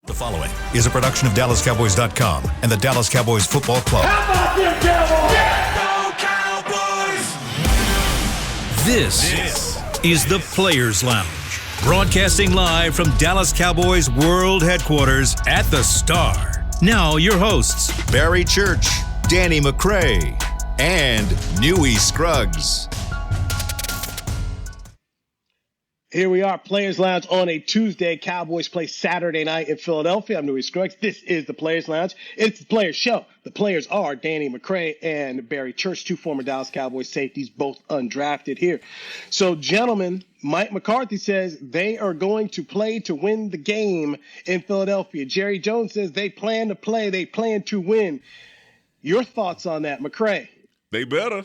The following is a production of DallasCowboys.com and the Dallas Cowboys Football Club. How about them Cowboys? Yeah, go Cowboys! This is the Players Lounge, broadcasting live from Dallas Cowboys World Headquarters at the Star. Now your hosts, Barry Church, Danny McCray, and Newy Scruggs. Here we are, Players Lounge on a Tuesday. Cowboys play Saturday night in Philadelphia. I'm Newy Scruggs. This is the Players Lounge. It's the Players Show. The players are Danny McCray and Barry Church, two former Dallas Cowboys safeties, both undrafted here. So, gentlemen, Mike McCarthy says they are going to play to win the game in Philadelphia. Jerry Jones says they plan to play. They plan to win. Your thoughts on that, McCray? They better.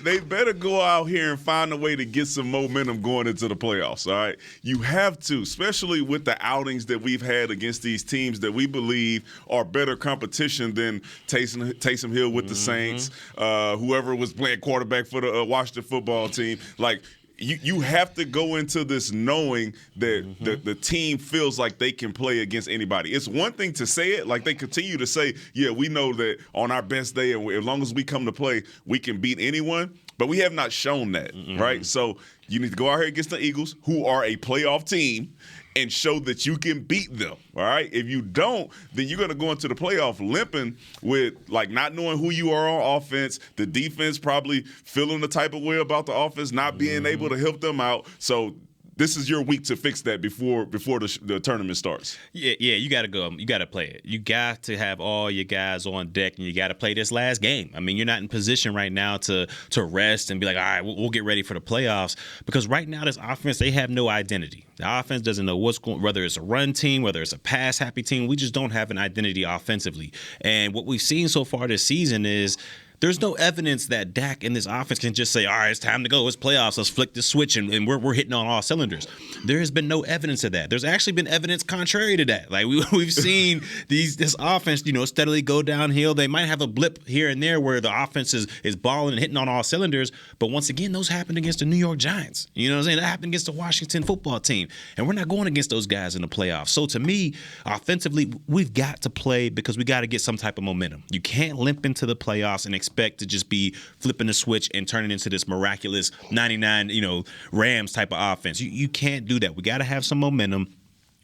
they better go out here and find a way to get some momentum going into the playoffs, all right? You have to, especially with the outings that we've had against these teams that we believe are better competition than Taysom Hill with the Saints, whoever was playing quarterback for the Washington football team. Like, You have to go into this knowing that the team feels like they can play against anybody. It's one thing to say it, like they continue to say, yeah, we know that on our best day, and as long as we come to play, we can beat anyone. But we have not shown that, right? So you need to go out here against the Eagles, who are a playoff team, and show that you can beat them, all right? If you don't, then you're going to go into the playoff limping with, like, not knowing who you are on offense, the defense probably feeling the type of way about the offense, not being able to help them out. So this is your week to fix that before the tournament starts. Yeah, you got to go. You got to play it. You got to have all your guys on deck, and you got to play this last game. I mean, you're not in position right now to rest and be like, all right, we'll get ready for the playoffs, because right now this offense, they have no identity. The offense doesn't know what's going, whether it's a run team, whether it's a pass-happy team. We just don't have an identity offensively. And what we've seen so far this season is there's no evidence that Dak and this offense can just say, all right, it's time to go. It's playoffs. Let's flick the switch, and we're hitting on all cylinders. There has been no evidence of that. There's actually been evidence contrary to that. Like, we've seen this offense, steadily go downhill. They might have a blip here and there where the offense is balling and hitting on all cylinders. But once again, those happened against the New York Giants. You know what I'm saying? That happened against the Washington football team. And we're not going against those guys in the playoffs. So to me, offensively, we've got to play because we got to get some type of momentum. You can't limp into the playoffs and expect to just be flipping the switch and turning into this miraculous 99, Rams type of offense. You can't do that. We got to have some momentum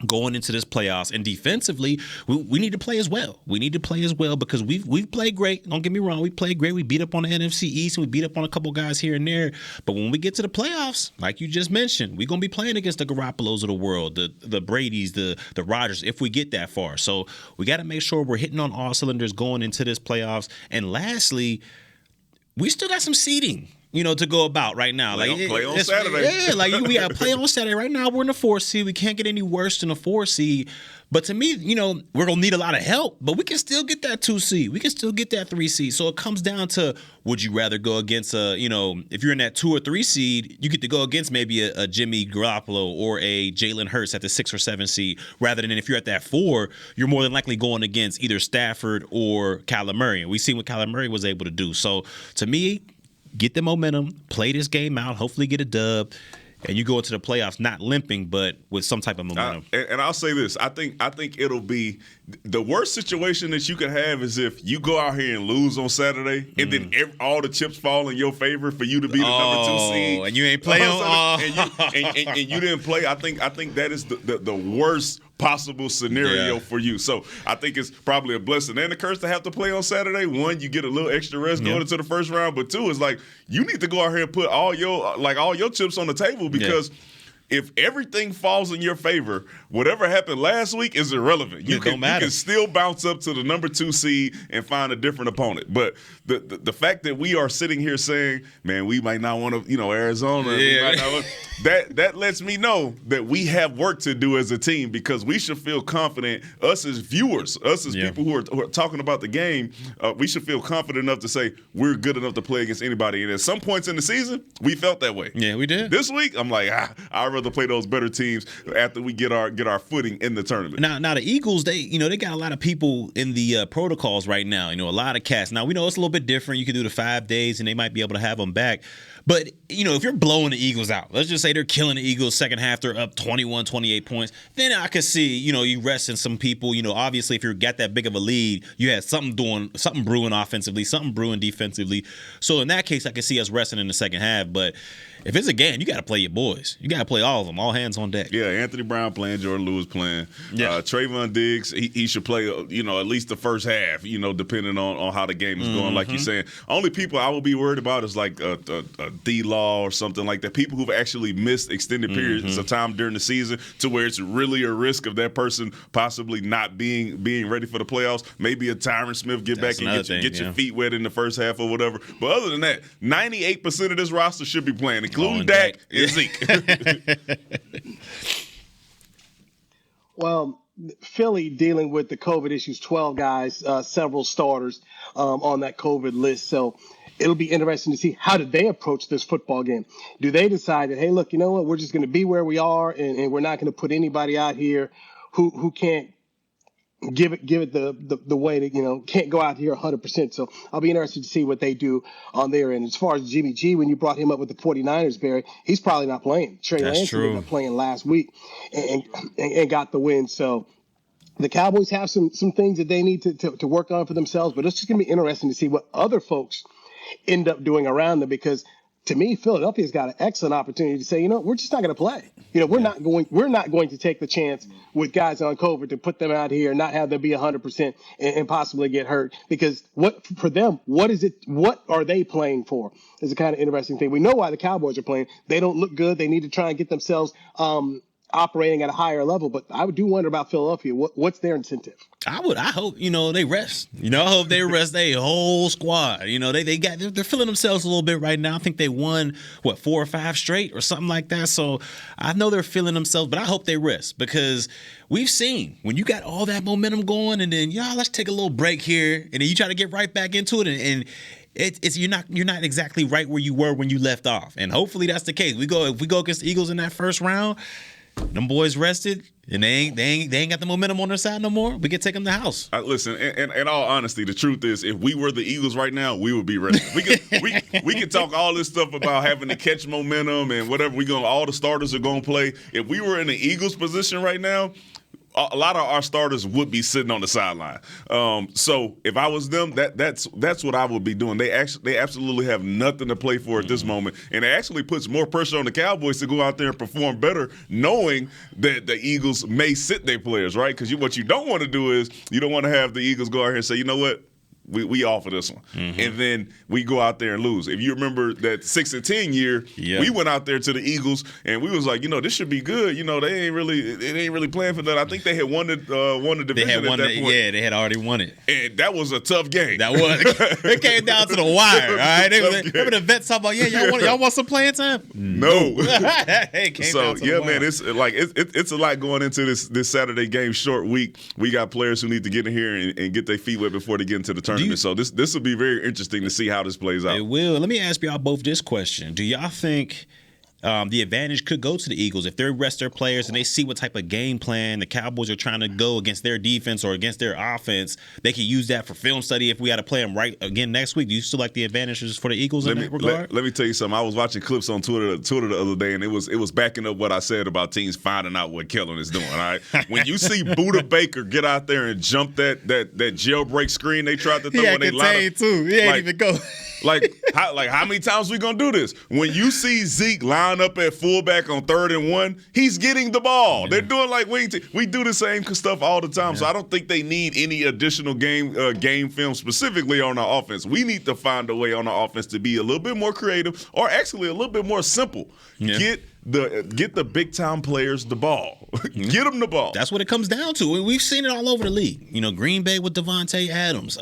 going into this playoffs. And defensively, we need to play as well. We need to play as well because we've played great. Don't get me wrong. We played great. We beat up on the NFC East, and we beat up on a couple guys here and there. But when we get to the playoffs, like you just mentioned, we're going to be playing against the Garoppolos of the world, the Bradys, the Rodgers, if we get that far. So we got to make sure we're hitting on all cylinders going into this playoffs. And lastly, we still got some seeding, to go about right now. Play on Saturday. Yeah, we got to play on Saturday. Right now, we're in the 4 seed. We can't get any worse than a 4 seed. But to me, we're going to need a lot of help. But we can still get that 2 seed. We can still get that 3 seed. So it comes down to, would you rather go against if you're in that 2 or 3 seed, you get to go against maybe a Jimmy Garoppolo or a Jalen Hurts at the 6 or 7 seed, rather than if you're at that 4, you're more than likely going against either Stafford or Kyler Murray. And we've seen what Kyler Murray was able to do. So to me, get the momentum, play this game out, hopefully get a dub, and you go into the playoffs not limping, but with some type of momentum. And I'll say this: I think it'll be the worst situation that you could have is if you go out here and lose on Saturday, and then all the chips fall in your favor for you to be the number 2 seed, and you ain't playing, and you didn't play. I think that is the worst possible scenario for you. So I think it's probably a blessing and a curse to have to play on Saturday. One, you get a little extra rest going into the first round, but 2, is like you need to go out here and put all your chips on the table, because if everything falls in your favor, whatever happened last week is irrelevant. You can still bounce up to the number 2 seed and find a different opponent. But the fact that we are sitting here saying, man, we might not want to, Arizona, that lets me know that we have work to do as a team, because we should feel confident, us as viewers, us as people who are talking about the game, we should feel confident enough to say we're good enough to play against anybody. And at some points in the season, we felt that way. Yeah, we did. This week, I'm like, I'd rather play those better teams after we get our footing in the tournament. Now the Eagles, they got a lot of people in the protocols right now. A lot of cats. Now we know it's a little bit different. You can do the 5 days, and they might be able to have them back. But, if you're blowing the Eagles out, let's just say they're killing the Eagles second half, they're up 21, 28 points, then I could see, you resting some people. Obviously, if you got that big of a lead, you had something brewing offensively, something brewing defensively. So in that case, I could see us resting in the second half. But if it's a game, you got to play your boys. You got to play all of them, all hands on deck. Yeah, Anthony Brown playing, Jordan Lewis playing. Yeah. Trayvon Diggs, he should play, at least the first half, depending on how the game is going, like you're saying. Only people I will be worried about is like a D-Law or something like that. People who've actually missed extended periods of time during the season to where it's really a risk of that person possibly not being ready for the playoffs. Maybe a Tyron Smith get back and get your feet wet in the first half or whatever. But other than that, 98% of this roster should be playing, including Dak and Zeke. Well, Philly dealing with the COVID issues, 12 guys, several starters on that COVID list. So it'll be interesting to see how did they approach this football game. Do they decide that, hey, look, you know what, we're just going to be where we are and we're not going to put anybody out here who can't give it the way that, can't go out here 100%. So I'll be interested to see what they do on their end. As far as Jimmy G, when you brought him up with the 49ers, Barry, he's probably not playing. Trey Lance ended up playing last week and got the win. So the Cowboys have some things that they need to work on for themselves, but it's just going to be interesting to see what other folks end up doing around them, because to me, Philadelphia's got an excellent opportunity to say, we're just not going to play. We're not going to take the chance with guys on COVID to put them out here and not have them be 100% and possibly get hurt. Because what are they playing for? Is a kind of interesting thing. We know why the Cowboys are playing. They don't look good. They need to try and get themselves operating at a higher level. But I do wonder about Philadelphia. What's their incentive? I hope, they rest. I hope they rest their whole squad. They're feeling themselves a little bit right now. I think they won, 4 or 5 straight or something like that. So I know they're feeling themselves, but I hope they rest, because we've seen when you got all that momentum going and then, let's take a little break here, and then you try to get right back into it, and it's you're not exactly right where you were when you left off. And hopefully that's the case. If we go against the Eagles in that first round, them boys rested, and they ain't got the momentum on their side no more. We can take them to the house. Listen, in all honesty, the truth is, if we were the Eagles right now, we would be rested. We can talk all this stuff about having to catch momentum and whatever. All the starters are going to play. If we were in the Eagles' position right now, a lot of our starters would be sitting on the sideline. So if I was them, that's what I would be doing. They absolutely have nothing to play for at this moment, and it actually puts more pressure on the Cowboys to go out there and perform better, knowing that the Eagles may sit their players, right? Because what you don't want to do is you don't want to have the Eagles go out here and say, you know what, we offer this one, and then we go out there and lose. If you remember that 6-10 year, we went out there to the Eagles and we was like, this should be good. They ain't really playing for that. I think they had won the division at that point. Yeah, they had already won it, and that was a tough game. That was. It came down to the wire. All right, remember the vets talking about, y'all want some playing time? No. It came down to the wire. Man, it's a lot going into this Saturday game, short week. We got players who need to get in here and get their feet wet before they get into the tournament. So this will be very interesting to see how this plays out. It will. Let me ask y'all both this question. Do y'all think the advantage could go to the Eagles if they rest their players and they see what type of game plan the Cowboys are trying to go against their defense or against their offense? They can use that for film study if we got to play them right again next week. Do you still like the advantages for the Eagles in that regard? Let me tell you something. I was watching clips on Twitter the other day, and it was backing up what I said about teams finding out what Kellen is doing. All right, when you see Buda Baker get out there and jump that jailbreak screen they tried to throw when they line up, too. He ain't even go. How many times we gonna do this? When you see Zeke line up at fullback on 3rd and 1, he's getting the ball. Yeah. They're doing like we do the same stuff all the time. Yeah. So I don't think they need any additional game film specifically on our offense. We need to find a way on our offense to be a little bit more creative, or actually a little bit more simple. Yeah. Get the big time players the ball. Get them the ball. That's what it comes down to. We've seen it all over the league. Green Bay with Devontae Adams,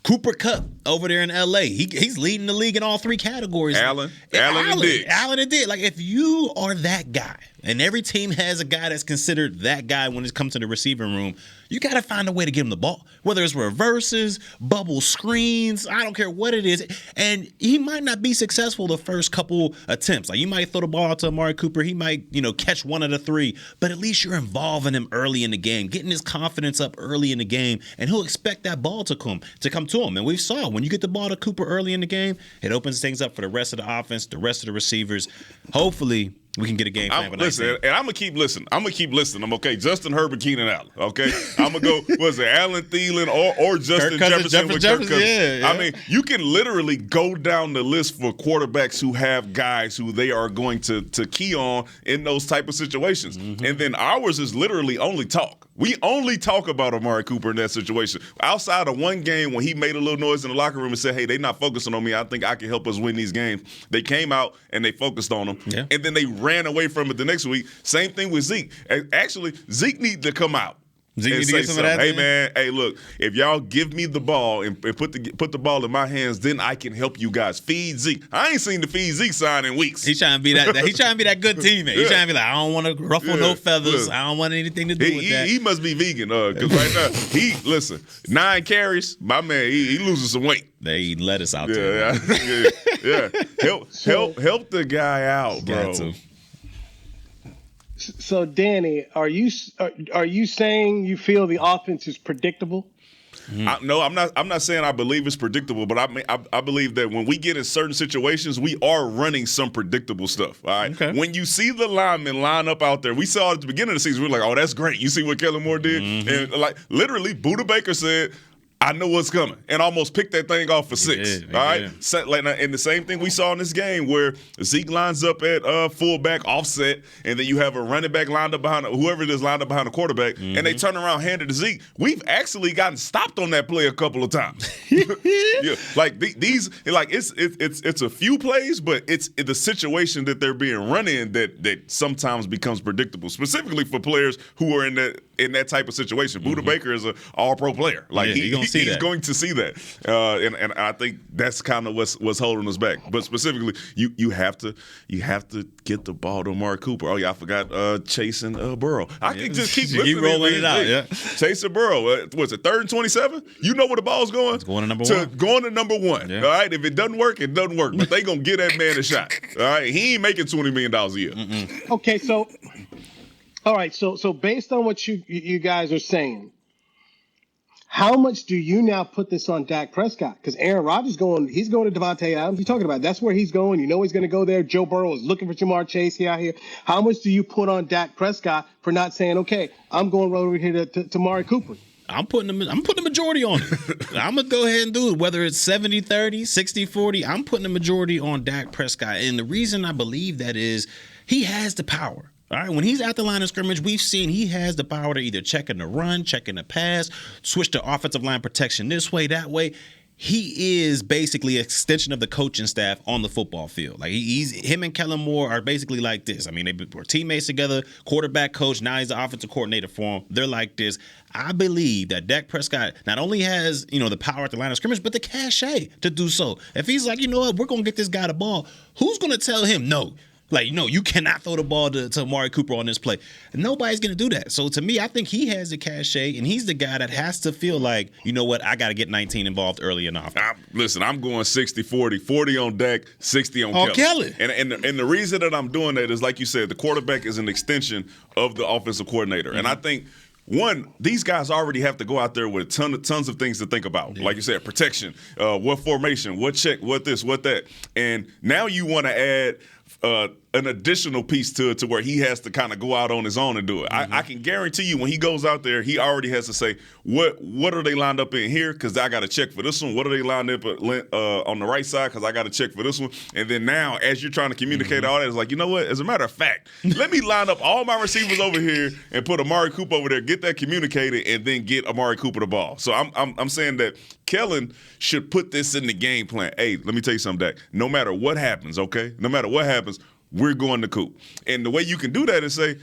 Cooper Kupp over there in LA. He's leading the league in all 3 categories. Allen and Diggs. Allen and Diggs. Like, if you are that guy, And every team has a guy that's considered that guy when it comes to the receiving room. You got to find a way to give him the ball, whether it's reverses, bubble screens, I don't care what it is. And he might not be successful the first couple attempts. Like, you might throw the ball out to Amari Cooper. He might, catch one of the three. But at least you're involving him early in the game, getting his confidence up early in the game, and he'll expect that ball to come to him. And we saw when you get the ball to Cooper early in the game, it opens things up for the rest of the offense, the rest of the receivers. Hopefully, we can get a game plan. Listen, and I'm gonna keep listening. I'm okay. Justin Herbert, Keenan Allen. Okay, I'm gonna go. Was it Allen Thielen or Justin Jefferson with Kirk Cousins? Yeah. I mean, you can literally go down the list for quarterbacks who have guys who they are going to key on in those type of situations. Mm-hmm. And then ours is literally only talk. We only talk about Amari Cooper in that situation. Outside of one game when he made a little noise in the locker room and said, "Hey, they're not focusing on me. I think I can help us win these games." They came out and they focused on him, and then they ran away from it the next week. Same thing with Zeke. Actually, Zeke needs to come out. Zeke need to get some of that. Hey, man, hey, look, if y'all give me the ball and put the ball in my hands, then I can help you guys. Feed Zeke. I ain't seen the Feed Zeke sign in weeks. He's trying to be that. He's trying to be that good teammate. He's trying to be like, I don't want to ruffle no feathers. I don't want anything to do with that. He must be vegan, because right now 9 carries. My man, he losing some weight. They eating lettuce out there. Yeah. Help the guy out, bro. So, Danny, are you saying you feel the offense is predictable? No, I'm not saying I believe it's predictable, but I believe that when we get in certain situations, we are running some predictable stuff. All right. Okay. When you see the linemen line up out there, we saw at the beginning of the season, we were like, "Oh, that's great." You see what Kellen Moore did, and like literally, Buda Baker said, "I know what's coming," and almost picked that thing off for 6. All right, and the same thing we saw in this game where Zeke lines up at fullback offset, and then you have a running back lined up behind whoever it is lined up behind the quarterback, and they turn around, hand it to Zeke. We've actually gotten stopped on that play a couple of times. Like these, like it's a few plays, but it's the situation that they're being run in that sometimes becomes predictable, specifically for players who are in that type of situation. Buda Baker is an all-pro player. Like he's going to see that, and I think that's kind of what's holding us back. But specifically, you have to get the ball to Amari Cooper. Oh yeah, I forgot chasing Burrow. I can just keep listening. Keep rolling it out. Yeah, chasing Burrow. Was it 3rd and 27? You know where the ball's going? It's going to number 1. Going to number 1. Yeah. All right. If it doesn't work, it doesn't work. But they gonna get that man a shot. All right. He ain't making $20 million a year. Mm-mm. Okay, so. All right, so based on what you guys are saying, how much do you now put this on Dak Prescott? Because Aaron Rodgers he's going to Devontae Adams. You're talking about that's where he's going. You know he's going to go there. Joe Burrow is looking for Jamar Chase out here. How much do you put on Dak Prescott for not saying, okay, I'm going over here to Amari Cooper? I'm putting the majority on it. I'm going to go ahead and do it, whether it's 70-30, 60-40. I'm putting the majority on Dak Prescott. And the reason I believe that is he has the power. All right, when he's at the line of scrimmage, we've seen he has the power to either check in the run, check in the pass, switch to offensive line protection this way, that way. He is basically an extension of the coaching staff on the football field. Like him and Kellen Moore are basically like this. I mean, they were teammates together, quarterback coach. Now he's the offensive coordinator for him. They're like this. I believe that Dak Prescott not only has, the power at the line of scrimmage, but the cachet to do so. If he's like, you know what, we're going to get this guy the ball, who's going to tell him no? Like, no, you cannot throw the ball to Amari Cooper on this play. Nobody's going to do that. So, to me, I think he has the cachet, and he's the guy that has to feel like, you know what, I got to get 19 involved early enough. Listen, I'm going 60-40, 40 on Dak, 60 on Kelly. And the reason that I'm doing that is, like you said, the quarterback is an extension of the offensive coordinator. Mm-hmm. And I think – one, these guys already have to go out there with tons of things to think about. Yeah. Like you said, protection, what formation, what check, what this, what that. And now you want to add an additional piece to it to where he has to kind of go out on his own and do it. Mm-hmm. I can guarantee you when he goes out there, he already has to say, what are they lined up in here? Because I got to check for this one. What are they lined up on the right side? Because I got to check for this one. And then now, as you're trying to communicate all that, it's like, you know what? As a matter of fact, let me line up all my receivers over here and put Amari Cooper over there, get that communicated, and then get Amari Cooper the ball. So I'm saying that Kellen should put this in the game plan. Hey, let me tell you something, Dak. No matter what happens, okay? No matter what happens, we're going to Coop. And the way you can do that is say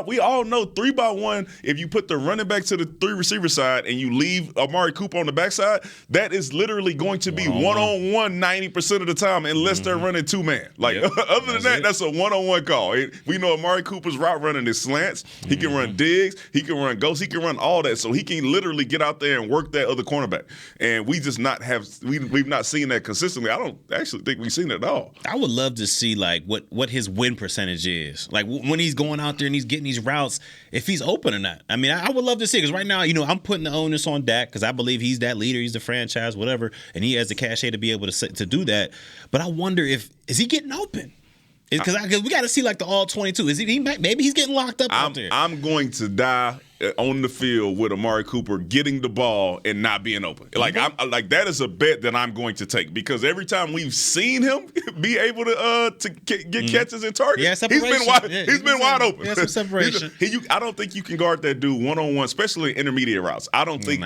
we all know 3-by-1, if you put the running back to the 3 receiver side and you leave Amari Cooper on the backside, that is literally going to be one-on-one 90% of the time unless they're running 2-man. Like, other than that, that's a one-on-one call. We know Amari Cooper's route running is slants. He can run digs. He can run ghosts. He can run all that. So he can literally get out there and work that other cornerback. And we just we've not seen that consistently. I don't actually think we've seen it at all. I would love to see like what his win percentage is. Like when he's going out there and he's getting these routes, if he's open or not. I mean, I would love to see, because right now, I'm putting the onus on Dak because I believe he's that leader, he's the franchise, whatever, and he has the cachet to be able to do that. But I wonder is he getting open? Because we got to see like the all 22. Is he maybe he's getting locked up out there? I'm going to die on the field with Amari Cooper getting the ball and not being open. Like that is a bet that I'm going to take, because every time we've seen him be able to get catches and targets, he's been wide open. Yeah, some separation. I don't think you can guard that dude one-on-one, especially in intermediate routes. I don't think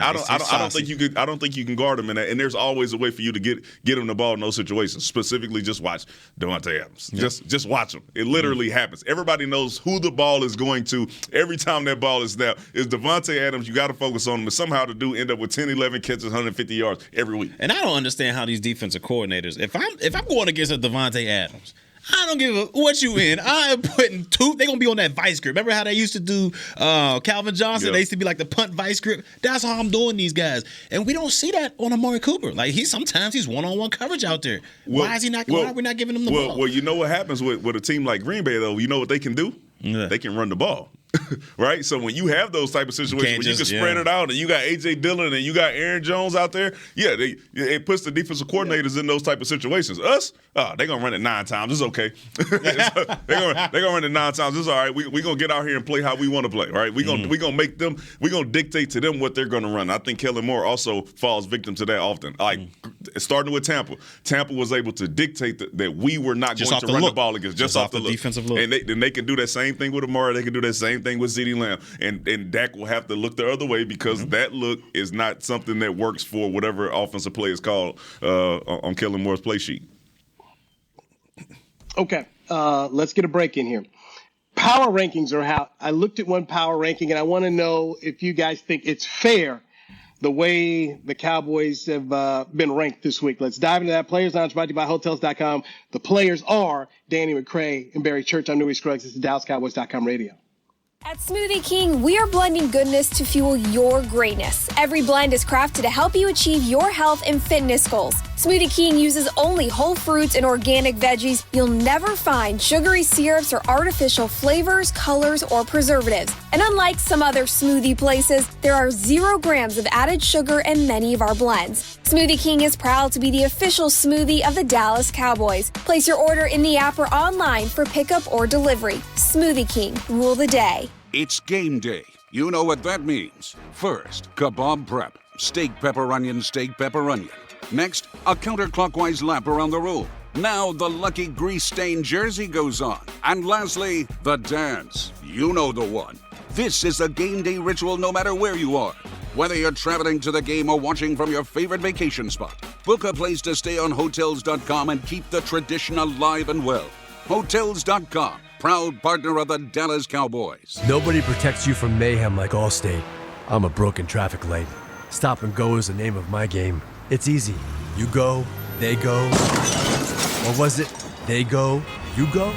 you can guard him in that. And there's always a way for you to get him the ball in those situations. Specifically, just watch Davante Adams. Yeah. Just watch him. It literally happens. Everybody knows who the ball is going to every time that ball is snapped. Is Davante Adams. You got to focus on him. And somehow the dude end up with 10, 11 catches, 150 yards every week. And I don't understand how these defensive coordinators, if I'm going against a Davante Adams, I don't give a what you in. I am putting 2. They're going to be on that vice grip. Remember how they used to do Calvin Johnson? Yep. They used to be like the punt vice grip. That's how I'm doing these guys. And we don't see that on Amari Cooper. Like sometimes he's one-on-one coverage out there. Why are we not giving him the ball? Well, you know what happens with a team like Green Bay, though? You know what they can do? Yeah. They can run the ball. Right? So when you have those type of situations where you can spread it out and you got A.J. Dillon and you got Aaron Jones out there, it puts the defensive coordinators in those type of situations. Us, they're going to run it 9 times. It's okay. They're going to run it 9 times. It's all right. We're going to get out here and play how we want to play, right? We're going to make them – we're going to dictate to them what they're going to run. I think Kellen Moore also falls victim to that often. Like, starting with Tampa. Tampa was able to dictate that we were not going to run the ball against just off the look. Defensive look. And they can do that same thing with Amari. They can do that same thing with CeeDee Lamb, and Dak will have to look the other way, because that look is not something that works for whatever offensive play is called on Kellen Moore's play sheet. Okay, let's get a break in here. Power rankings are out. I looked at one power ranking, and I want to know if you guys think it's fair the way the Cowboys have been ranked this week. Let's dive into that. Players Lounge brought to you by Hotels.com. The players are Danny McCray and Barry Church. I'm Newey Scruggs. This is DallasCowboys.com radio. At Smoothie King, we are blending goodness to fuel your greatness. Every blend is crafted to help you achieve your health and fitness goals. Smoothie King uses only whole fruits and organic veggies. You'll never find sugary syrups or artificial flavors, colors, or preservatives. And unlike some other smoothie places, there are 0 grams of added sugar in many of our blends. Smoothie King is proud to be the official smoothie of the Dallas Cowboys. Place your order in the app or online for pickup or delivery. Smoothie King, rule the day. It's game day. You know what that means. First, kebab prep. Steak, pepper, onion, steak, pepper, onion. Next, a counterclockwise lap around the room. Now the lucky grease-stained jersey goes on. And lastly, the dance. You know the one. This is a game day ritual no matter where you are. Whether you're traveling to the game or watching from your favorite vacation spot, book a place to stay on Hotels.com and keep the tradition alive and well. Hotels.com, proud partner of the Dallas Cowboys. Nobody protects you from mayhem like Allstate. I'm a broken traffic light. Stop and go is the name of my game. It's easy. You go, they go. Or was it, they go, you go?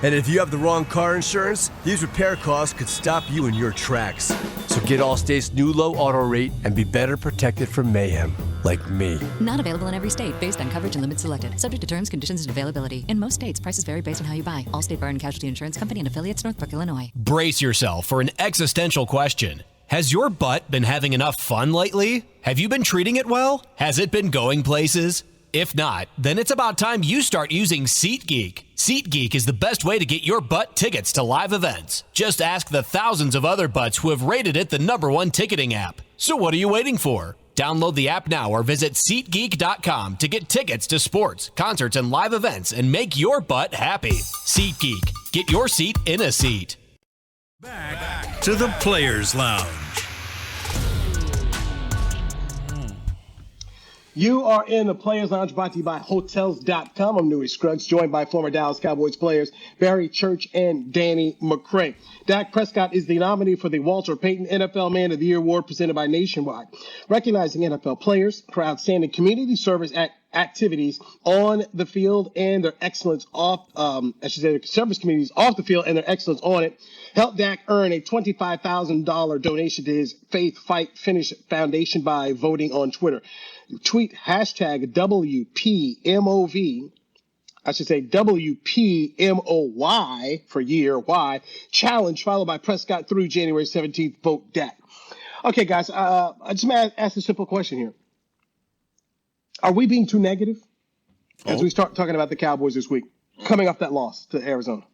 And if you have the wrong car insurance, these repair costs could stop you in your tracks. So get Allstate's new low auto rate and be better protected from mayhem, like me. Not available in every state, based on coverage and limits selected. Subject to terms, conditions, and availability. In most states, prices vary based on how you buy. Allstate Bar and Casualty Insurance Company and affiliates, Northbrook, Illinois. Brace yourself for an existential question. Has your butt been having enough fun lately? Have you been treating it well? Has it been going places? If not, then it's about time you start using SeatGeek. SeatGeek is the best way to get your butt tickets to live events. Just ask the thousands of other butts who have rated it the #1 ticketing app. So what are you waiting for? Download the app now or visit SeatGeek.com to get tickets to sports, concerts, and live events and make your butt happy. SeatGeek. Get your seat in a seat. Back to the Players Lounge. You are in the Players Lounge, brought to you by Hotels.com. I'm Newey Scruggs, joined by former Dallas Cowboys players Barry Church and Danny McCray. Dak Prescott is the nominee for the Walter Payton NFL Man of the Year Award presented by Nationwide, recognizing NFL players for outstanding community service activities on the field and their excellence off, their service communities off the field and their excellence on it. Help Dak earn a $25,000 donation to his Faith Fight Finish Foundation by voting on Twitter. Tweet hashtag WPMOV. I should say WPMOY for year Y challenge, followed by Prescott through January 17th. Vote Dak. Okay, guys, I just want to ask a simple question here. Are we being too negative as we start talking about the Cowboys this week, coming off that loss to Arizona?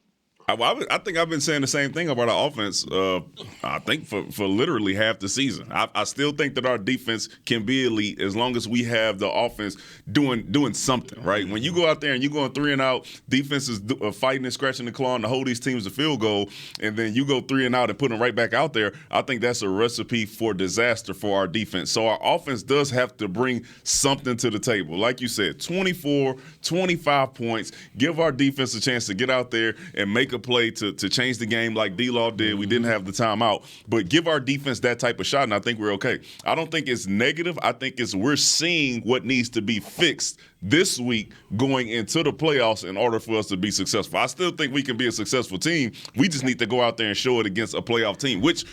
I think I've been saying the same thing about our offense, I think, for literally half the season. I still think that our defense can be elite as long as we have the offense doing something, right? When you go out there and you're going 3 and out, defense is fighting and scratching the claw to hold these teams to field goal, and then you go 3 and out and put them right back out there, I think that's a recipe for disaster for our defense. So our offense does have to bring something to the table. Like you said, 24, 25 points, give our defense a chance to get out there and make a play to change the game like D-Law did. We didn't have the timeout, but give our defense that type of shot, and I think we're okay. I don't think it's negative. I think we're seeing what needs to be fixed this week going into the playoffs in order for us to be successful. I still think we can be a successful team. We just need to go out there and show it against a playoff team, which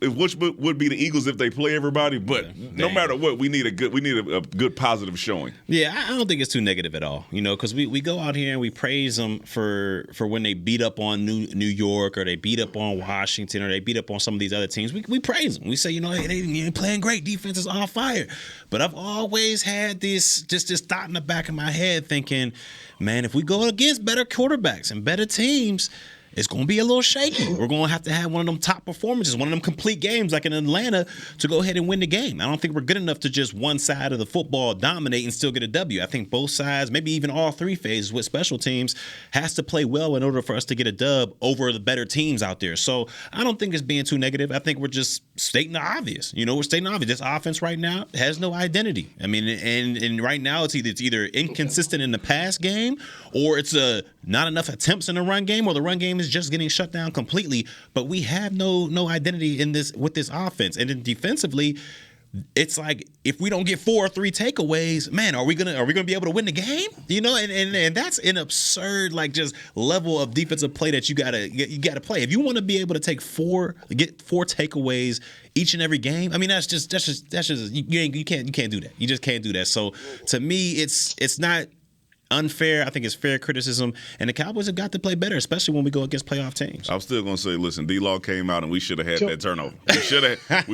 would be the Eagles if they play everybody, but no matter what, we need a good positive showing. Yeah, I don't think it's too negative at all, because we go out here and we praise them for when they beat up on New York, or they beat up on Washington, or they beat up on some of these other teams. We praise them. We say, hey, they playing great. Defense is on fire. But I've always had this thought in the back of my head thinking, man, if we go against better quarterbacks and better teams, it's going to be a little shaky. We're going to have one of them top performances, one of them complete games like in Atlanta to go ahead and win the game. I don't think we're good enough to just one side of the football dominate and still get a W. I think both sides, maybe even all three phases with special teams, has to play well in order for us to get a dub over the better teams out there. So I don't think it's being too negative. I think we're just stating the obvious. We're stating the obvious. This offense right now has no identity. I mean, and right now it's either inconsistent in the pass game, or it's not enough attempts in the run game, or the run game is just getting shut down completely. But we have no identity in this with this offense. And then defensively, it's like if we don't get 4 or 3 takeaways, man, are we gonna be able to win the game? And that's an absurd just level of defensive play that you gotta play. If you want to be able to get 4 takeaways each and every game, I mean that's just you can't do that. You just can't do that. So to me, it's not unfair. I think it's fair criticism, and the Cowboys have got to play better, especially when we go against playoff teams. I'm still gonna say, listen, D-Law came out and we should have had that turnover. We should have had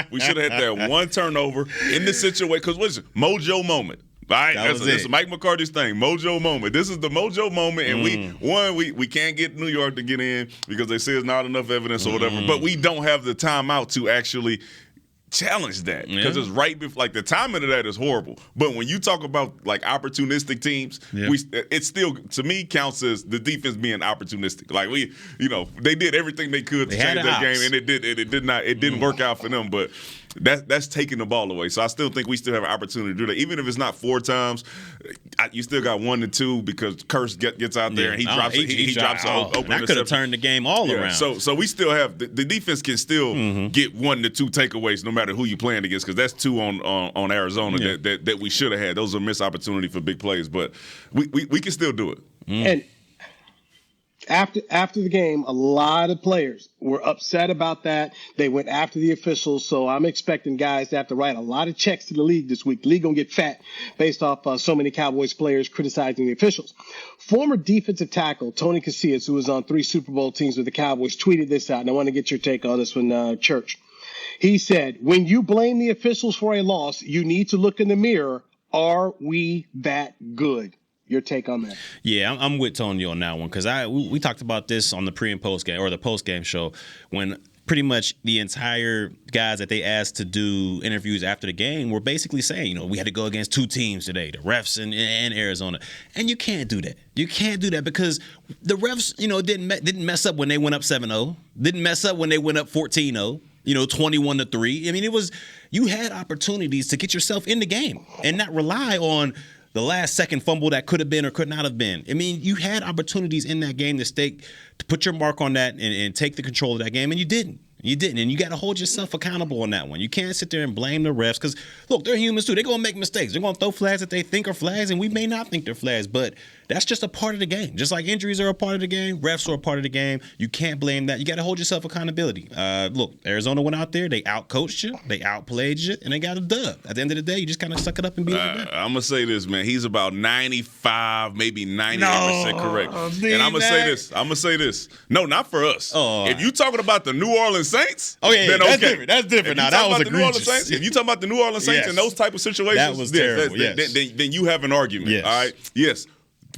that one turnover in the situation, because listen, mojo moment. All right, that's Mike McCarthy's thing. Mojo moment. This is the mojo moment, and we can't get New York to get in because they say there's not enough evidence or whatever. But we don't have the timeout to actually challenge that, because it's right before, the timing of that is horrible. But when you talk about opportunistic teams, it still to me counts as the defense being opportunistic. They did everything they could to change that game, and it didn't work out for them. But that's taking the ball away. So I still think we still have an opportunity to do that. Even if it's not 4 times, you still got 1 and 2 because Curse gets out there and he drops an open. That could have turned the game all around. So we still have the defense can still get 1 to 2 takeaways no matter who you're playing against, because that's 2 on Arizona that we should have had. Those are missed opportunity for big plays, but we can still do it. And after the game, a lot of players were upset about that. They went after the officials, so I'm expecting guys to have to write a lot of checks to the league this week. The league gonna get fat based off so many Cowboys players criticizing the officials. Former defensive tackle Tony Casillas, who was on 3 Super Bowl teams with the Cowboys, tweeted this out, and I want to get your take on this one, Church. He said, "When you blame the officials for a loss, you need to look in the mirror. Are we that good?" Your take on that? Yeah, I'm with Tony on that one, because we talked about this on the pre and post game, or the post game show, when pretty much the entire guys that they asked to do interviews after the game were basically saying, we had to go against 2 teams today, the refs and Arizona, and you can't do that. You can't do that because the refs, didn't mess up when they went up 7-0, didn't mess up when they went up 14-0. 21-3. I mean, you had opportunities to get yourself in the game and not rely on the last second fumble that could have been or could not have been. I mean, you had opportunities in that game to put your mark on that and take the control of that game, and you didn't. You didn't, and you got to hold yourself accountable on that one. You can't sit there and blame the refs because, look, they're humans too. They're going to make mistakes. They're going to throw flags that they think are flags, and we may not think they're flags, but that's just a part of the game. Just like injuries are a part of the game, refs are a part of the game. You can't blame that. You got to hold yourself accountability. Look, Arizona went out there. They outcoached you. They outplayed you, and they got a dub. At the end of the day, you just kind of suck it up and be I'm going to say this, man. He's about 95, maybe 98% correct. And I'm going to say this. No, not for us. If you're talking about the New Orleans Saints, then that's okay. different. That's different. Now, that was egregious. If you talking about the New Orleans Saints and those type of situations, that was terrible. Then you have an argument. Yes. All right. Yes.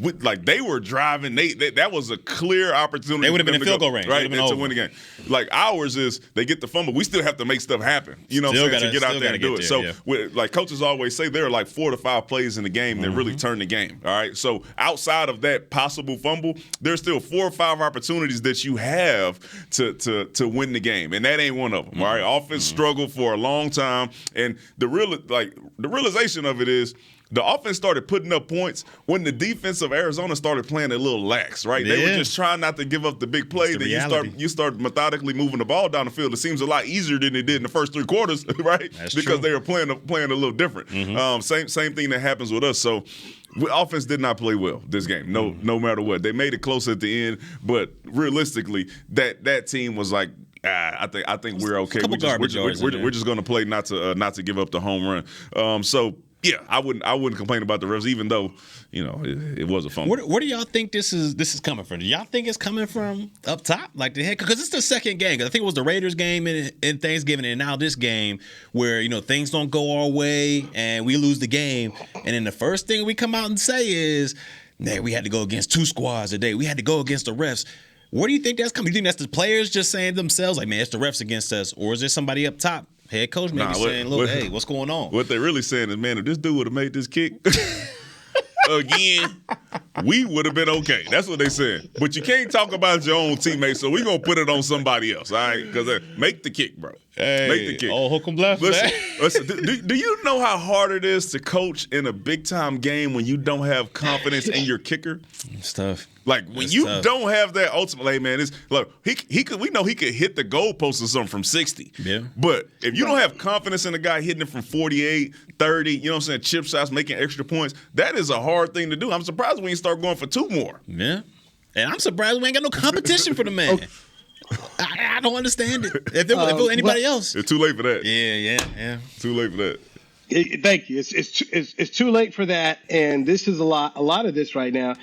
Like they were driving, that was a clear opportunity. They would have been in field goal range, right? To win the game. Like ours is, they get the fumble. We still have to make stuff happen. You know what I'm saying? To get out there and do it. So, like coaches always say, there are like 4 to 5 plays in the game that really turn the game. All right. So outside of that possible fumble, there's still 4 or 5 opportunities that you have to win the game, and that ain't one of them. All right. Offense struggled for a long time, and the realization of it is, the offense started putting up points when the defense of Arizona started playing a little lax, right? Yeah. They were just trying not to give up the big play. Then you start methodically moving the ball down the field. It seems a lot easier than it did in the first 3 quarters, right? That's because true. they were playing a little different. Same thing that happens with us. So offense did not play well this game. No matter what. They made it close at the end, but realistically, that team was like, I think we're okay. We're just going to play not to give up the home run. Yeah, I wouldn't complain about the refs, even though it was a fun. Where do y'all think this is coming from? Do y'all think it's coming from up top, like the head? Because it's the second game. I think it was the Raiders game in Thanksgiving, and now this game where things don't go our way and we lose the game, and then the first thing we come out and say is, "Man, we had to go against 2 squads today. We had to go against the refs." Where do you think that's coming? You think that's the players just saying to themselves, like, "Man, it's the refs against us," or is there somebody up top? Head coach maybe saying, "Look, hey, what's going on?" What they're really saying is, man, if this dude would have made this kick again, we would have been okay. That's what they said. But you can't talk about your own teammates, so we're going to put it on somebody else, all right? Because make the kick, bro. Hey, make the kick. Oh, hook 'em left. Listen, do you know how hard it is to coach in a big-time game when you don't have confidence in your kicker? It's tough. Like when you don't have that ultimately, man, we know he could hit the goalpost or something from 60. Yeah. But if you don't have confidence in a guy hitting it from 48, 30, you know what I'm saying, chip shots, making extra points, that is a hard thing to do. I'm surprised we ain't start going for 2 more. Yeah. And I'm surprised we ain't got no competition for the man. I don't understand it. If it was anybody else. It's too late for that. Yeah. Too late for that. Thank you. It's too late for that, and this is a lot of this right now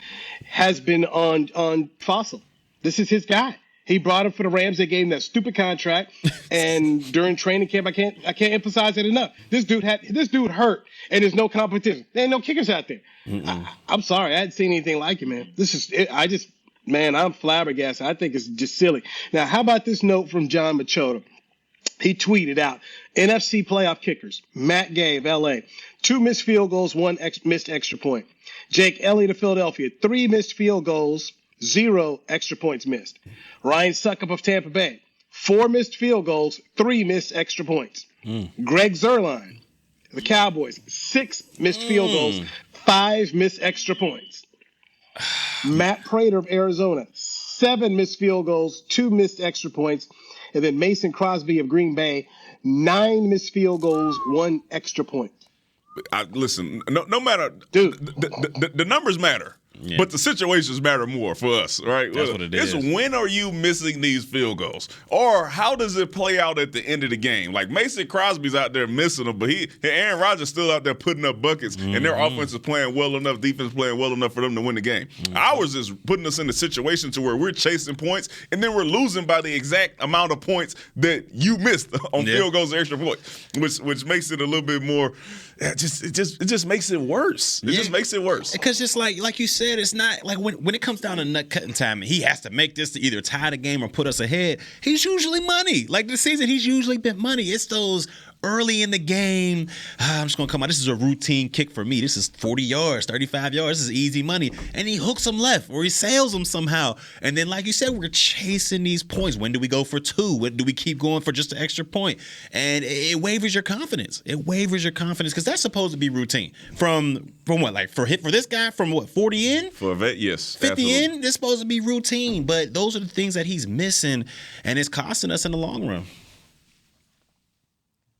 has been on Fossil. This is his guy. He brought him for the Rams. They gave him that stupid contract, and during training camp, I can't emphasize it enough. This dude hurt, and there's no competition. There ain't no kickers out there. I'm sorry, I hadn't seen anything like it, man. This is it. I'm flabbergasted. I think it's just silly. Now, how about this note from John Machota? He tweeted out, NFC playoff kickers, Matt Gay of L.A., 2 missed field goals, 1 missed extra point. Jake Elliott of Philadelphia, 3 missed field goals, 0 extra points missed. Ryan Suckup of Tampa Bay, 4 missed field goals, 3 missed extra points. Greg Zuerlein, the Cowboys, 6 missed field goals, 5 missed extra points. Matt Prater of Arizona, 7 missed field goals, 2 missed extra points. And then Mason Crosby of Green Bay, 9 missed field goals, 1 extra point. Listen, no matter, dude, the numbers matter. Yeah. But the situations matter more for us, right? That's what it is. It's when are you missing these field goals? Or how does it play out at the end of the game? Like Mason Crosby's out there missing them, but Aaron Rodgers still out there putting up buckets, and their offense is playing well enough, defense playing well enough for them to win the game. Ours is putting us in a situation to where we're chasing points, and then we're losing by the exact amount of points that you missed on field goals and extra points, which makes it a little bit more. It just makes it worse. It just makes it worse. Because just like you said, said, it's not like when it comes down to nut cutting time and he has to make this to either tie the game or put us ahead, he's usually money. Like this season, he's usually been money. It's those early in the game, I'm just going to come out. This is a routine kick for me. This is 40 yards, 35 yards. This is easy money. And he hooks them left or he sails them somehow. And then, like you said, we're chasing these points. When do we go for 2? When do we keep going for just an extra point? And it wavers your confidence. It wavers your confidence because that's supposed to be routine. From what? Like for this guy, from what, 40 in? For a vet, yes. 50 absolutely. in? It's supposed to be routine. But those are the things that he's missing, and it's costing us in the long run.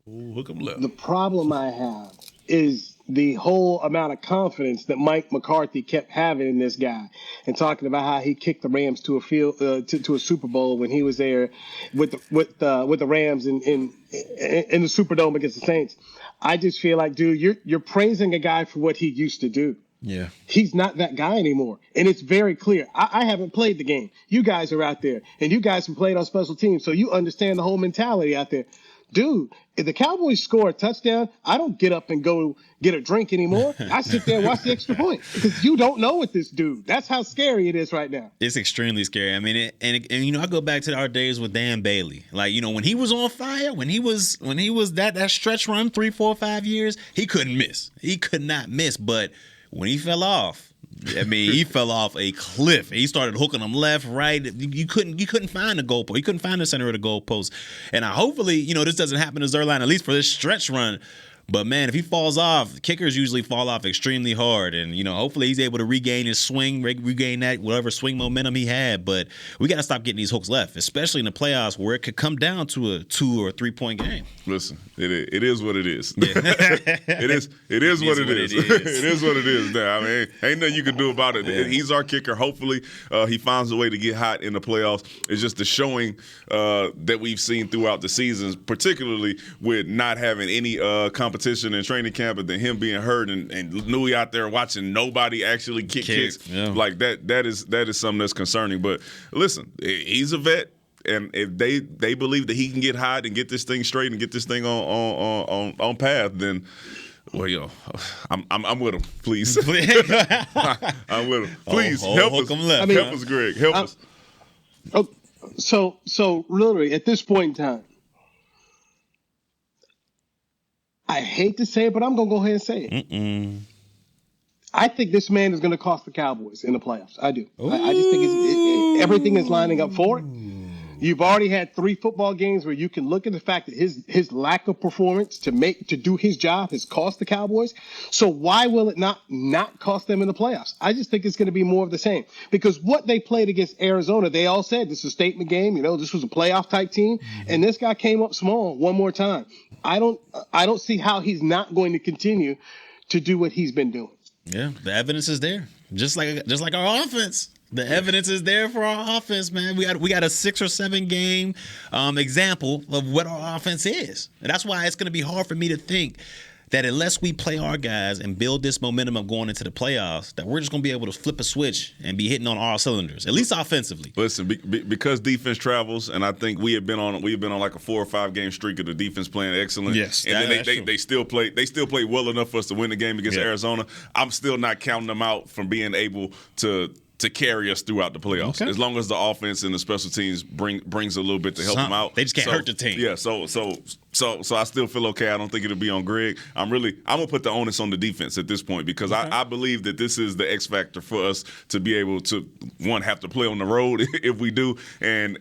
Ooh, hook 'em left. The problem I have is the whole amount of confidence that Mike McCarthy kept having in this guy, and talking about how he kicked the Rams to a field to a Super Bowl when he was there with the Rams in the Superdome against the Saints. I just feel like, dude, you're praising a guy for what he used to do. Yeah. He's not that guy anymore. And it's very clear. I haven't played the game. You guys are out there, and you guys have played on special teams, so you understand the whole mentality out there. Dude, if the Cowboys score a touchdown, I don't get up and go get a drink anymore. I sit there and watch the extra point because you don't know with this dude. That's how scary it is right now. It's extremely scary. I mean, and you know, I go back to our days with Dan Bailey. Like, you know, when he was on fire, when he was that stretch run 3, 4, 5 years, he couldn't miss. He could not miss. But when he fell off, I mean, he fell off a cliff. He started hooking them left, right. You couldn't find the goalpost. You couldn't find the center of the goalpost. And hopefully, you know, this doesn't happen to Zerline, at least for this stretch run. But, man, if he falls off, kickers usually fall off extremely hard. And, you know, hopefully he's able to regain his swing, regain that whatever swing momentum he had. But we got to stop getting these hooks left, especially in the playoffs where it could come down to a 2 or 3 point game. Listen, it is what it is. Yeah. it is what it is. It is what it is now. I mean, ain't nothing you can do about it. Yeah. He's our kicker. Hopefully he finds a way to get hot in the playoffs. It's just the showing that we've seen throughout the seasons, particularly with not having any competition in training camp, and then him being hurt and Nui out there watching nobody actually kick kicks. Yeah. Like that is something that's concerning. But listen, he's a vet. And if they believe that he can get hot and get this thing straight and get this thing on path, then, well, you know, I'm with him. Please, I'm with him. Please help us. Help us, Greg. Help us. Oh, so literally at this point in time, I hate to say it, but I'm gonna go ahead and say it. I think this man is going to cost the Cowboys in the playoffs. I do. I just think everything is lining up for it. You've already had 3 football games where you can look at the fact that his lack of performance to do his job has cost the Cowboys. So why will it not cost them in the playoffs? I just think it's going to be more of the same, because what they played against Arizona, they all said this is a statement game. You know, this was a playoff type team, and this guy came up small one more time. I don't see how he's not going to continue to do what he's been doing. Yeah, the evidence is there. Just like our offense. The evidence is there for our offense, man. We got a 6 or 7 game example of what our offense is. And that's why it's going to be hard for me to think that unless we play our guys and build this momentum of going into the playoffs, that we're just going to be able to flip a switch and be hitting on all cylinders, at least offensively. Listen, because defense travels, and I think we've been on like a 4 or 5 game streak of the defense playing excellent. Yes, and then they still play well enough for us to win the game against Arizona. I'm still not counting them out from being able to carry us throughout the playoffs. Okay. As long as the offense and the special teams brings a little bit to help them out. They just can't hurt the team. Yeah, so I still feel okay. I don't think it'll be on Greg. I'm gonna put the onus on the defense at this point, because I believe that this is the X factor for us to be able to, one, have to play on the road if we do, and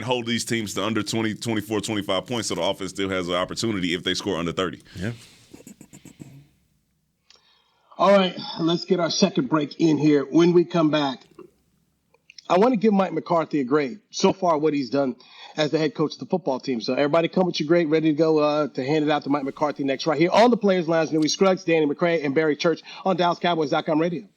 hold these teams to under 20, 24, 25 points, so the offense still has an opportunity if they score under 30. Yeah. All right, let's get our second break in here. When we come back, I want to give Mike McCarthy a grade. So far, what he's done as the head coach of the football team. So everybody come with your grade, ready to go to hand it out to Mike McCarthy next, right here on the Players Lounge. Newey Scruggs, Danny McCray, and Barry Church on DallasCowboys.com radio.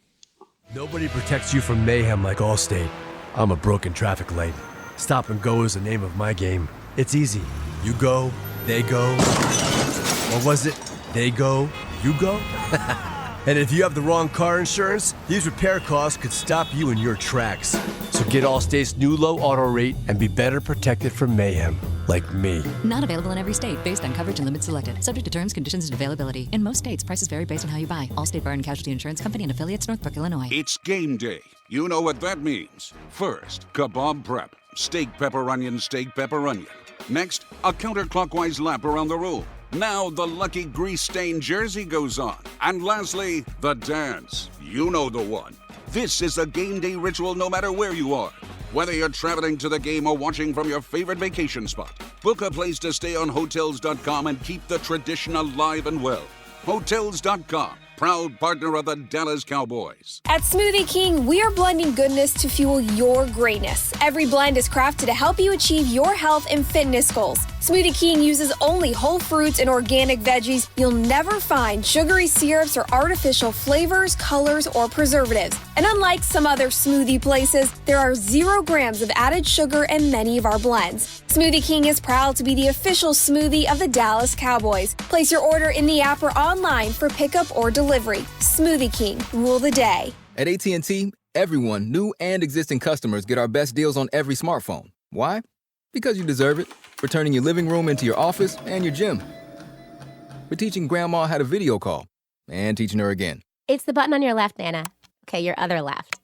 Nobody protects you from mayhem like Allstate. I'm a broken traffic light. Stop and go is the name of my game. It's easy. You go, they go. Or was it they go, you go? And if you have the wrong car insurance, these repair costs could stop you in your tracks. So get Allstate's new low auto rate and be better protected from mayhem. Like me. Not available in every state based on coverage and limits selected. Subject to terms, conditions, and availability. In most states, prices vary based on how you buy. Allstate Bar and Casualty Insurance Company and affiliates, Northbrook, Illinois. It's game day. You know what that means. First, kebab prep. Steak, pepper, onion, steak, pepper, onion. Next, a counterclockwise lap around the room. Now the lucky grease-stained jersey goes on. And lastly, the dance. You know the one. This is a game day ritual no matter where you are. Whether you're traveling to the game or watching from your favorite vacation spot, book a place to stay on Hotels.com and keep the tradition alive and well. Hotels.com, proud partner of the Dallas Cowboys. At Smoothie King, we are blending goodness to fuel your greatness. Every blend is crafted to help you achieve your health and fitness goals. Smoothie King uses only whole fruits and organic veggies. You'll never find sugary syrups or artificial flavors, colors, or preservatives. And unlike some other smoothie places, there are 0 grams of added sugar in many of our blends. Smoothie King is proud to be the official smoothie of the Dallas Cowboys. Place your order in the app or online for pickup or delivery. Smoothie King, rule the day. At AT&T, everyone, new and existing customers, get our best deals on every smartphone. Why? Because you deserve it. For turning your living room into your office and your gym. For teaching grandma how to video call and teaching her again. It's the button on your left, Nana. Okay, your other left.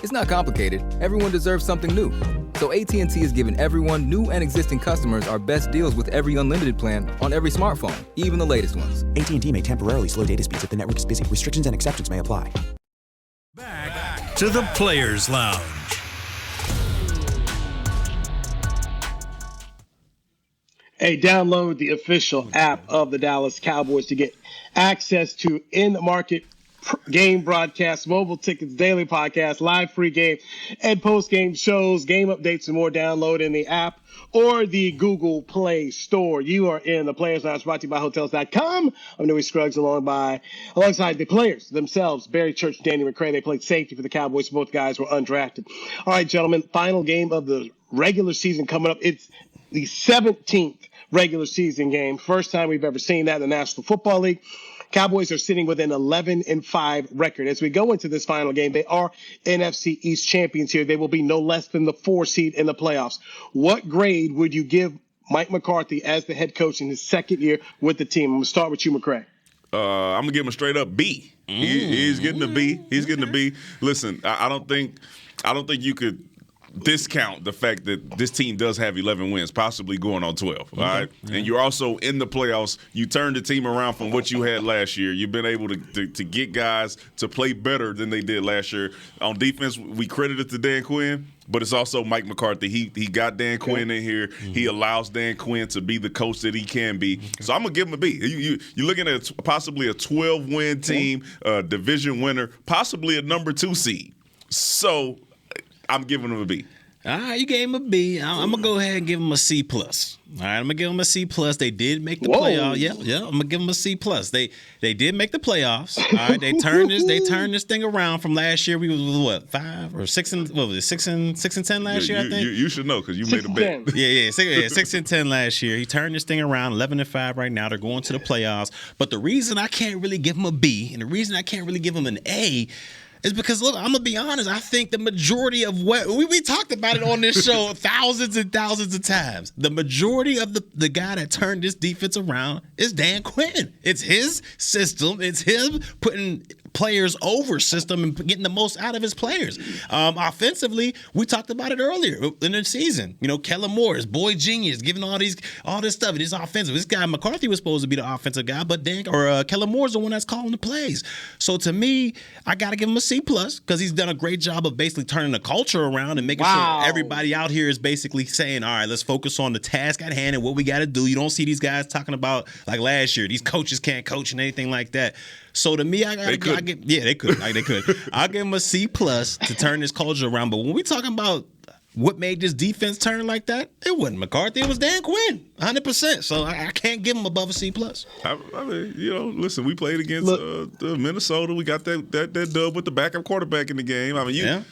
It's not complicated. Everyone deserves something new. So AT&T is giving everyone, new and existing customers, our best deals with every unlimited plan on every smartphone, even the latest ones. AT&T may temporarily slow data speeds if the network is busy. Restrictions and exceptions may apply. Back to the Players Lounge. Hey, download the official app of the Dallas Cowboys to get access to in-market game broadcasts, mobile tickets, daily podcasts, live free game and post-game shows, game updates, and more. Download in the app or the Google Play Store. You are in the Players Lounge, brought to you by Hotels.com. I'm Newey Scruggs, alongside the players themselves, Barry Church, Danny McCray. They played safety for the Cowboys. Both guys were undrafted. All right, gentlemen, final game of the regular season coming up. It's the 17th regular season game. First time we've ever seen that in the National Football League. Cowboys are sitting with an 11-5 record. As we go into this final game, they are NFC East champions here. They will be no less than the 4 seed in the playoffs. What grade would you give Mike McCarthy as the head coach in his second year with the team? I'm going to start with you, McCray. I'm going to give him a straight up B. He's getting a B. He's getting a B. Listen, I don't think you could discount the fact that this team does have 11 wins, possibly going on 12, all right? And you're also in the playoffs. You turned the team around from what you had last year. You've been able to get guys to play better than they did last year. On defense, we credit it to Dan Quinn, but it's also Mike McCarthy. He got Dan Quinn in here. He allows Dan Quinn to be the coach that he can be. So I'm going to give him a B. You're looking at possibly a 12-win team, division winner, possibly a number 2 seed. So I'm giving him a B. All right, you gave him a B. I'm gonna go ahead and give him a C+. All right, I'm gonna give him a C+. They did make the playoffs. Yeah. I'm gonna give them a C+. They did make the playoffs. All right, they turned this thing around from last year. We was what, 5 or 6 and what was it, 6 and 10 last year? I think you should know because you made a bet. Yeah, 6 and 10 last year. He turned this thing around, 11-5 right now. They're going to the playoffs. But the reason I can't really give him a B and the reason I can't really give him an A is because, look, I'm going to be honest, I think the majority of what we talked about it on this show thousands and thousands of times. The majority of the guy that turned this defense around is Dan Quinn. It's his system. It's him putting players over system and getting the most out of his players. Offensively, we talked about it earlier in the season. You know, Kellen Moore, his boy genius, giving all this stuff. It is offensive. This guy McCarthy was supposed to be the offensive guy, but Kellen Moore's the one that's calling the plays. So to me, I got to give him a C+ because he's done a great job of basically turning the culture around and making sure everybody out here is basically saying, all right, let's focus on the task at hand and what we got to do. You don't see these guys talking about like last year. These coaches can't coach and anything like that. So to me, they could. I'll give him a C+ to turn this culture around. But when we talking about what made this defense turn like that, it wasn't McCarthy. It was Dan Quinn, 100%. So I can't give him above a C+. I mean, listen, we played against Minnesota. We got that dub with the backup quarterback in the game. I mean,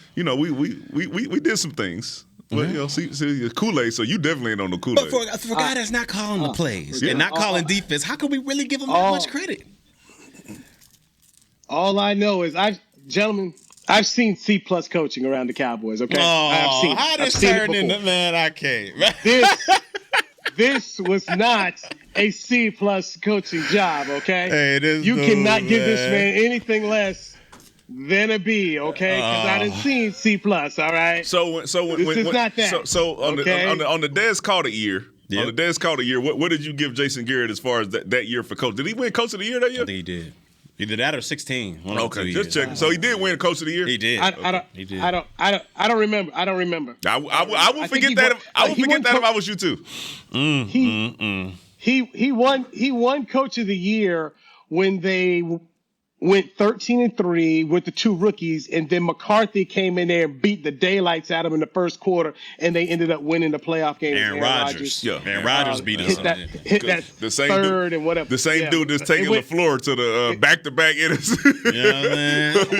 we did some things. But, see Kool-Aid, so you definitely ain't on the Kool-Aid. But for a guy that's not calling the plays and not calling defense, how can we really give him that much credit? All I know is I've seen C+ coaching around the Cowboys. Okay, How this turned into, man? I can't. this was not a C-plus coaching job, okay? Hey, this you dude, cannot give this man. man anything less than a B, okay? Because I didn't see C-plus, all right? So this is not that. So on the Des Carter year, Yep. on the Des Carter year, what did you give Jason Garrett as far as that year for coach? Did he win Coach of the Year that year? I think he did. Either that or 16. Okay, just checking. So he did win Coach of the Year. He did. I don't remember. I don't remember. I would forget that. I would forget that if I was you too. He won Coach of the Year when they went 13-3 with the two rookies, and then McCarthy came in there and beat the daylights out of them in the first quarter, and they ended up winning the playoff game. Aaron Rodgers. Yeah, Aaron Rodgers beat us. Hit that the same third dude, and whatever. The same dude that's taking LaFleur to the back-to-back innings. You know what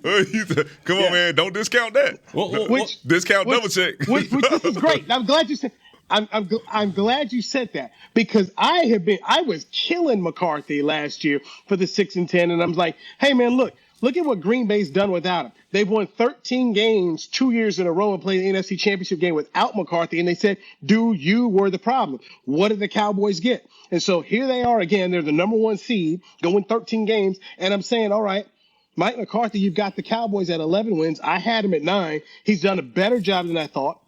I mean? Come on, man! Don't discount that. Discount double check. Which this is great. I'm glad you said. I'm glad you said that, because I was killing McCarthy last year for the 6-10, and I'm like, hey man, look at what Green Bay's done without him. They've won 13 games 2 years in a row and played the NFC Championship game without McCarthy, and they said, dude, you were the problem. What did the Cowboys get? And so here they are again. They're the number 1 seed, going 13 games, and I'm saying, all right, Mike McCarthy, you've got the Cowboys at 11 wins. I had him at 9. He's done a better job than I thought.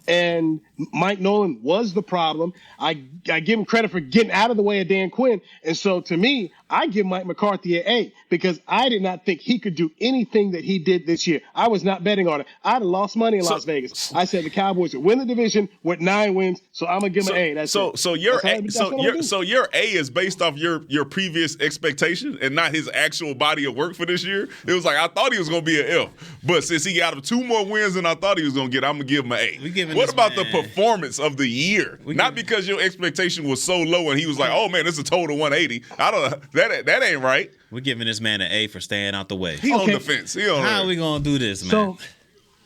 And Mike Nolan was the problem. I give him credit for getting out of the way of Dan Quinn. And so to me, I give Mike McCarthy an A, because I did not think he could do anything that he did this year. I was not betting on it. I'd have lost money in Las Vegas. I said the Cowboys would win the division with 9 wins, so I'm gonna give him an A. So your A is based off your previous expectation and not his actual body of work for this year. It was like I thought he was gonna be an F, but since he got 2 more wins than I thought he was gonna get, I'm gonna give him an A. What about the performance of the year? Not because your expectation was so low and he was like, oh man, it's a total 180. I don't. That ain't right. We're giving this man an A for staying out the way. He on the fence. How are we gonna do this, man? So,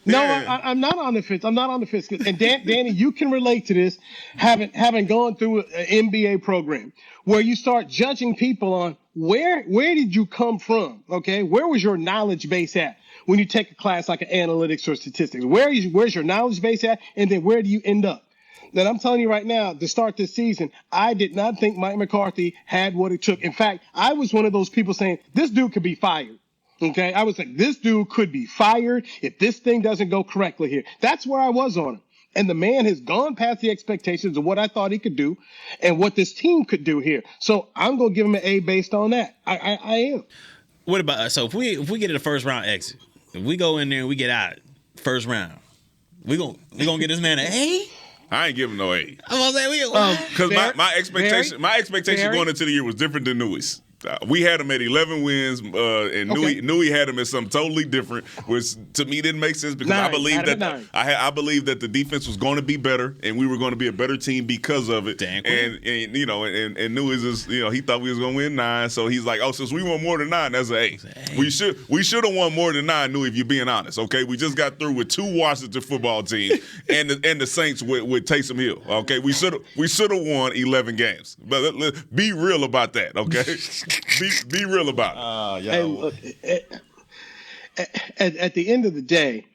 no, I'm not on the fence. I'm not on the fence. And Danny, you can relate to this, having gone through an MBA program where you start judging people on where did you come from? Okay, where was your knowledge base at when you take a class like an analytics or statistics? Where's your knowledge base at, and then where do you end up? That I'm telling you right now, to start this season, I did not think Mike McCarthy had what it took. In fact, I was one of those people saying, this dude could be fired. Okay? I was like, this dude could be fired if this thing doesn't go correctly here. That's where I was on him. And the man has gone past the expectations of what I thought he could do and what this team could do here. So I'm going to give him an A based on that. I am. What about, so if we get a first round exit, if we go in there and we get out first round, we gonna get this man an A? I ain't giving no A. I'm gonna say because my expectation going into the year was different than Newey's. We had him at 11 wins, and Newey had him at something totally different, which to me didn't make sense because I believe that the defense was going to be better and we were going to be a better team because of it. And Newey's is, he thought we was going to win 9, so he's like, oh, since we won more than 9, that's an A. We should have won more than 9, Newey, if you're being honest. Okay, we just got through with 2 Washington football teams and the Saints with Taysom Hill. Okay, we should have won 11 games, but be real about that. Okay. Be real about it. And look, at the end of the day,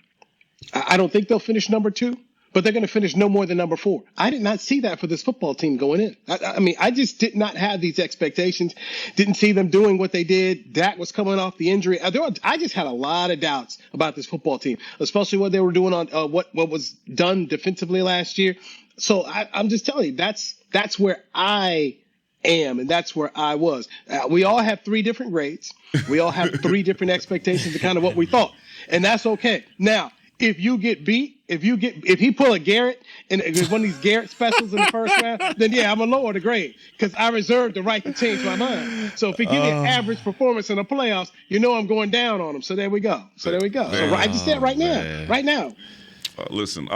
I don't think they'll finish number 2, but they're going to finish no more than number 4. I did not see that for this football team going in. I mean, I just did not have these expectations. Didn't see them doing what they did. Dak was coming off the injury. I just had a lot of doubts about this football team, especially what they were doing on what was done defensively last year. So I'm just telling you, that's where I am, and that's where I was. We all have 3 different grades. We all have 3 different expectations of kind of what we thought, and that's okay. Now, if you get beat, if he pull a Garrett and one of these Garrett specials in the first round, then yeah, I'm gonna lower the grade because I reserve the right to change my mind. So if he give me an average performance in the playoffs, I'm going down on him. So there we go. So I just said right now. Listen,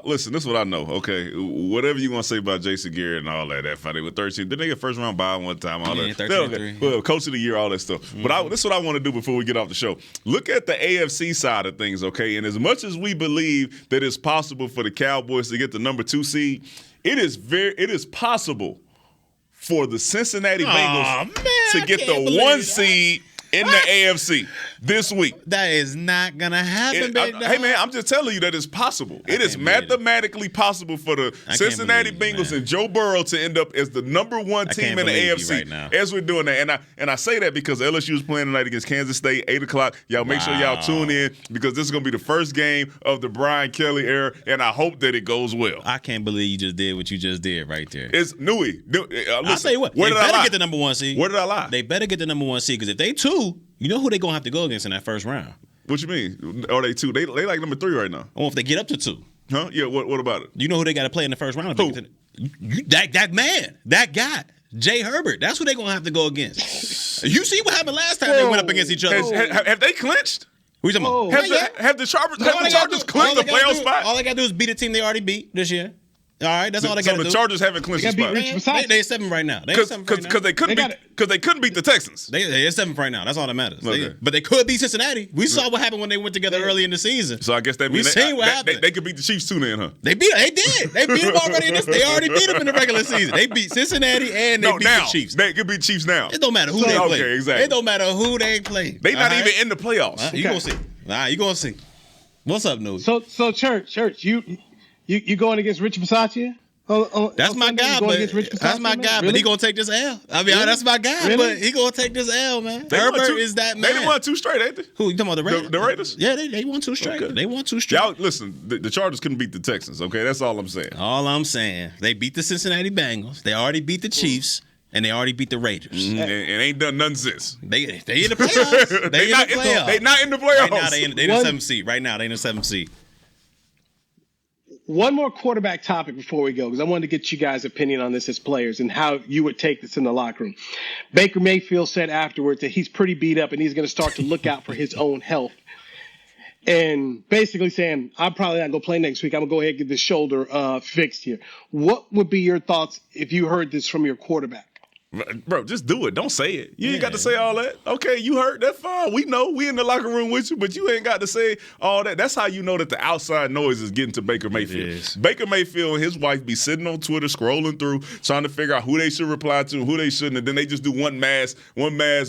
listen. This is what I know. Okay, whatever you want to say about Jason Garrett and all that funny with 13. Did they get first round bye one time? All that. 13-3. Well, coach of the year, all that stuff. Mm-hmm. But this is what I want to do before we get off the show. Look at the AFC side of things, okay? And as much as we believe that it's possible for the Cowboys to get the number 2 seed, it is possible for the Cincinnati Bengals to get the 1 seed in the AFC. this week. That is not going to happen, Hey, man, I'm just telling you that it's possible. It is mathematically possible for the Cincinnati Bengals and Joe Burrow to end up as the number one team in the AFC right now. as we're doing that. And I say that because LSU is playing tonight against Kansas State, 8 o'clock. Y'all make sure y'all tune in because this is going to be the first game of the Brian Kelly era, and I hope that it goes well. I can't believe you just did what you just did right there. It's Newey. I'll tell you what. They better get the number one seed. Where did I lie? They better get the number one seed because if they 2, you know who they going to have to go against in that first round. What you mean? Are they 2? They like number 3 right now. Well, if they get up to 2. Huh? Yeah, what about it? You know who they got to play in the first round? Who? That guy. Jay Herbert. That's who they're going to have to go against. You see what happened last time they went up against each other. Have they clinched? What you talking about? Have the Chargers clinched the playoff spot? All they got to do is beat a team they already beat this year. All right, that's all they got to do. So the Chargers haven't clinched the spot. They're 7 right now. Because they couldn't beat the Texans. They're 7 right now. That's all that matters. Okay. But they could beat Cincinnati. We saw what happened when they went together early in the season. So I guess that means they could beat the Chiefs too then, huh? They did. They beat them already in this. They already beat them in the regular season. They beat Cincinnati and they beat the Chiefs. They could beat Chiefs now. It don't matter who they play. Okay, exactly. It don't matter who they play. They not even in the playoffs. You gonna see. All right, you gonna see. What's up, News? So Church, you going against Rich Bisaccia? That's my guy, but he gonna take this L. I mean, that's my guy, but he gonna take this L, man. Herbert is that man. They won 2 straight, ain't they? Who you talking about? The Raiders? The Raiders? Yeah, they won 2 straight. Okay. They won 2 straight. Y'all listen. The Chargers couldn't beat the Texans. Okay, that's all I'm saying. All I'm saying, they beat the Cincinnati Bengals. They already beat the Chiefs. And they already beat the Raiders. And ain't done nothing since. They in the playoffs. They not in the playoffs. Right now they in the 7th seed. Right now they in the 7th seed. One more quarterback topic before we go, because I wanted to get you guys' opinion on this as players and how you would take this in the locker room. Baker Mayfield said afterwards that he's pretty beat up and he's going to start to look out for his own health. And basically saying, I'm probably not going to play next week. I'm going to go ahead and get this shoulder fixed here. What would be your thoughts if you heard this from your quarterback? Bro, just do it. Don't say it. You ain't got to say all that. Okay, you hurt. That's fine. We know. We in the locker room with you, but you ain't got to say all that. That's how you know that the outside noise is getting to Baker Mayfield. Baker Mayfield and his wife be sitting on Twitter, scrolling through, trying to figure out who they should reply to, who they shouldn't, and then they just do one mass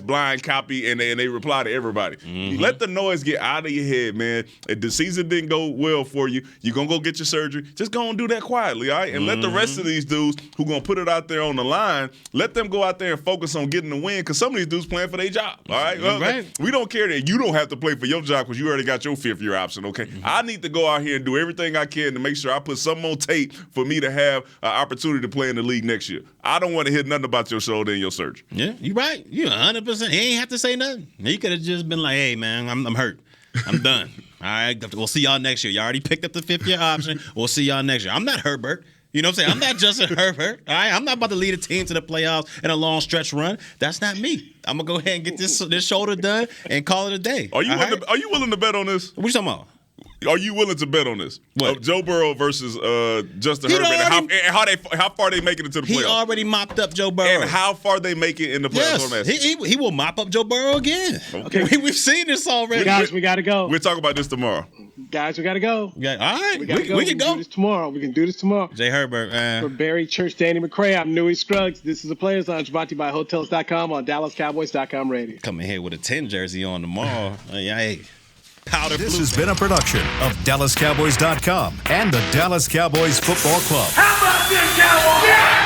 blind copy, and they reply to everybody. Mm-hmm. Let the noise get out of your head, man. If the season didn't go well for you, you're going to go get your surgery. Just go and do that quietly, all right? And let the rest of these dudes who going to put it out there on the line, let them go out there and focus on getting the win, because some of these dudes playing for their job. All right? Well, we don't care that you don't have to play for your job because you already got your 5th-year option, okay? Mm-hmm. I need to go out here and do everything I can to make sure I put something on tape for me to have an opportunity to play in the league next year. I don't want to hear nothing about your shoulder and your surgery. Yeah, you're right. You're 100%. He ain't have to say nothing. He could have just been like, hey, man, I'm hurt. I'm done. All right, we'll see y'all next year. You already picked up the 5th-year option. We'll see y'all next year. I'm not Herbert. You know what I'm saying? I'm not Justin Herbert. All right? I'm not about to lead a team to the playoffs in a long stretch run. That's not me. I'm going to go ahead and get this shoulder done and call it a day. Are you willing to bet on this? What you talking about? Are you willing to bet on this? What? Joe Burrow versus Justin Herbert and how far they make it into the playoffs? He already mopped up Joe Burrow. And how far they make it in the playoffs? Yes, he will mop up Joe Burrow again. Okay. We've seen this already. Guys, we got to go. We'll talk about this tomorrow. Guys, we got to go. Yeah, all right. We can go. Do this tomorrow. We can do this tomorrow. Jay Herbert, man. For Barry Church, Danny McCray, I'm Newey Scruggs. This is the Players Lounge brought to you by Hotels.com on DallasCowboys.com radio. Coming here with a 10 jersey on tomorrow. Hey. This has been a production of DallasCowboys.com and the Dallas Cowboys Football Club. How about this, Cowboys? Yeah!